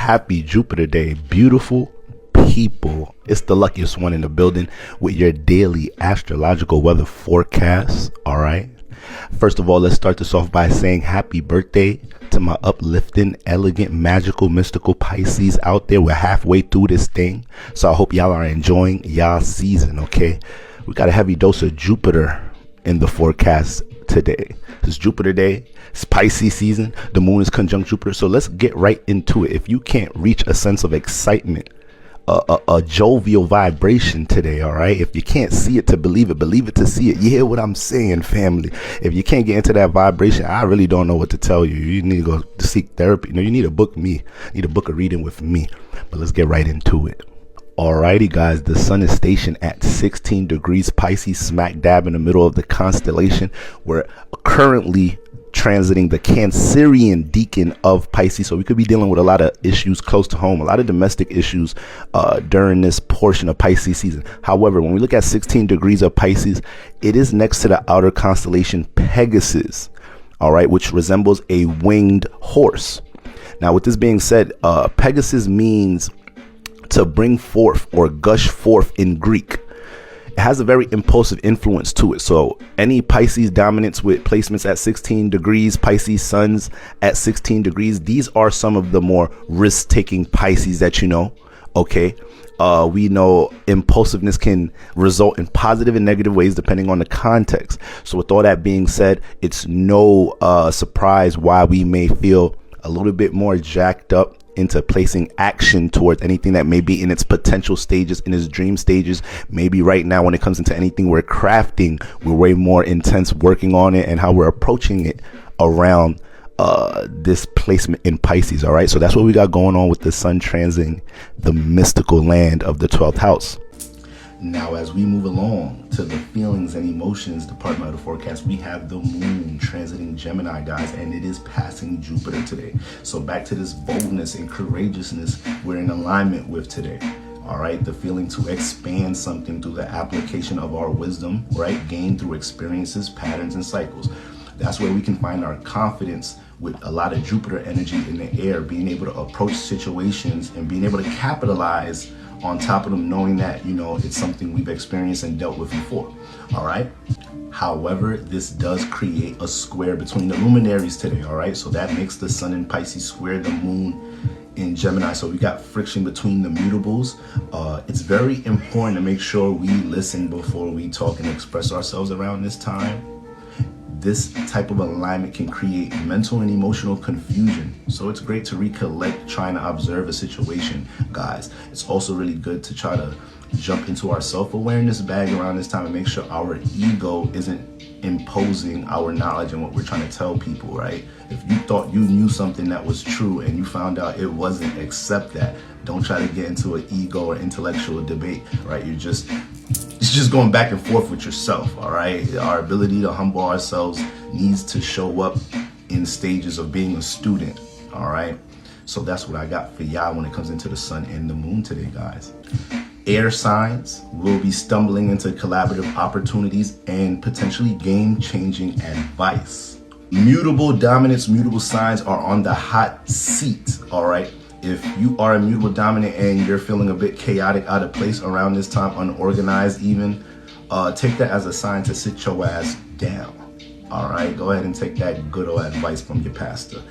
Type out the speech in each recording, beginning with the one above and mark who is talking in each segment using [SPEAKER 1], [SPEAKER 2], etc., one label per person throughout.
[SPEAKER 1] Happy Jupiter Day, beautiful people. It's the luckiest one in the building with your daily astrological weather forecast. All right. First of all, let's start this off by saying happy birthday to my uplifting, elegant, magical, mystical Pisces out there. We're halfway through this thing, so I hope y'all are enjoying y'all season. Okay, we got a heavy dose of Jupiter in the forecast today. It's Jupiter Day. It's Pisces season. The moon is conjunct Jupiter. So let's get right into it. If you can't reach a sense of excitement, a jovial vibration today, all right? If you can't see it to believe it to see it. You hear what I'm saying, family? If you can't get into that vibration, I really don't know what to tell you. You need to go seek therapy. You need to book me. You need to book a reading with me. But let's get right into it. Alrighty, guys, the sun is stationed at 16 degrees Pisces, smack dab in the middle of the constellation. We're currently transiting the Cancerian decan of Pisces, so we could be dealing with a lot of issues close to home, a lot of domestic issues during this portion of Pisces season. However, when we look at 16 degrees of Pisces, it is next to the outer constellation Pegasus, all right, which resembles a winged horse. Now, with this being said, Pegasus means to bring forth or gush forth in Greek. It has a very impulsive influence to it. So any Pisces dominance with placements at 16 degrees, Pisces suns at 16 degrees, these are some of the more risk-taking Pisces that you know. Okay. We know impulsiveness can result in positive and negative ways depending on the context. So with all that being said, it's no surprise why we may feel a little bit more jacked up into placing action towards anything that may be in its potential stages, in its dream stages. Maybe right now when it comes into anything we're crafting, we're way more intense working on it and how we're approaching it around this placement in Pisces. All right, so that's what we got going on with the sun transiting the mystical land of the 12th house. Now, as we move along to the feelings and emotions department of the forecast, we have the moon transiting Gemini, guys, and it is passing Jupiter today. So back to this boldness and courageousness we're in alignment with today. All right, the feeling to expand something through the application of our wisdom, right, gained through experiences, patterns, and cycles. That's where we can find our confidence with a lot of Jupiter energy in the air, being able to approach situations and being able to capitalize on top of them, knowing that, you know, it's something we've experienced and dealt with before. All right. However, this does create a square between the luminaries today. All right. So that makes the sun in Pisces square the moon in Gemini. So we got friction between the mutables. It's very important to make sure we listen before we talk and express ourselves around this time. This type of alignment can create mental and emotional confusion. So it's great to recollect, trying to observe a situation, guys. It's also really good to try to jump into our self-awareness bag around this time and make sure our ego isn't imposing our knowledge and what we're trying to tell people, right? If you thought you knew something that was true and you found out it wasn't, accept that. Don't try to get into an ego or intellectual debate, right? It's just going back and forth with yourself, all right? Our ability to humble ourselves needs to show up in stages of being a student, all right? So that's what I got for y'all when it comes into the sun and the moon today, guys. Air signs will be stumbling into collaborative opportunities and potentially game-changing advice. Mutable dominance, mutable signs are on the hot seat, all right? If you are a mutable dominant and you're feeling a bit chaotic, out of place around this time, unorganized even, take that as a sign to sit your ass down. All right, go ahead and take that good old advice from your pastor.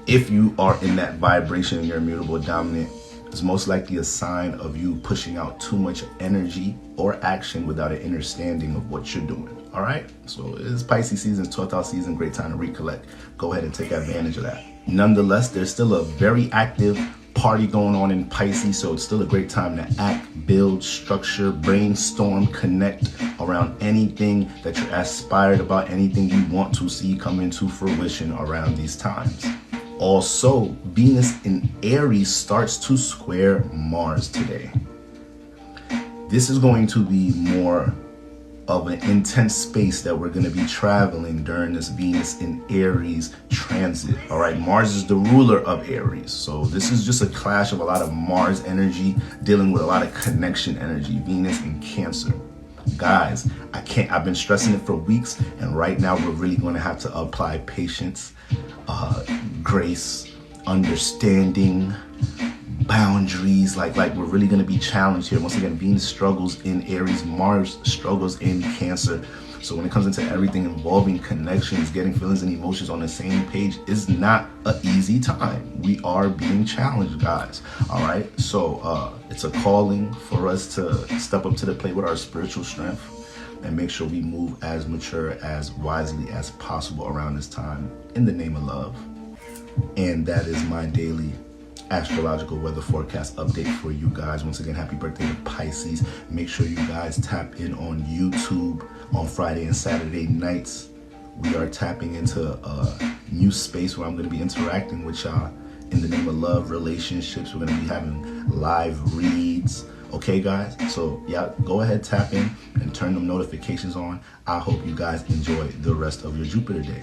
[SPEAKER 1] If you are in that vibration and you're a mutable dominant, it's most likely a sign of you pushing out too much energy or action without an understanding of what you're doing. All right, so it's Pisces season, 12th house season, great time to recollect. Go ahead and take advantage of that. Nonetheless, there's still a very active party going on in Pisces, so it's still a great time to act, build, structure, brainstorm, connect around anything that you're aspired about, anything you want to see come into fruition around these times. Also, Venus in Aries starts to square Mars today. This is going to be more of an intense space that we're going to be traveling during this Venus in Aries transit. All right, Mars is the ruler of Aries, so this is just a clash of a lot of Mars energy dealing with a lot of connection energy. Venus in Cancer, guys, I've been stressing it for weeks, and right now we're really going to have to apply patience, grace, understanding, boundaries. Like we're really going to be challenged here. Once again, Venus struggles in Aries, Mars struggles in Cancer. So when it comes into everything involving connections, getting feelings and emotions on the same page is not an easy time. We are being challenged, guys. All right. So it's a calling for us to step up to the plate with our spiritual strength and make sure we move as mature, as wisely as possible around this time in the name of love. And that is my daily astrological weather forecast update for you guys. Once again, happy birthday to Pisces. Make sure you guys tap in on YouTube on Friday and Saturday nights. We are tapping into a new space where I'm going to be interacting with y'all in the name of love, relationships. We're going to be having live reads. Okay, guys? So, yeah, go ahead, tap in and turn them notifications on. I hope you guys enjoy the rest of your Jupiter day.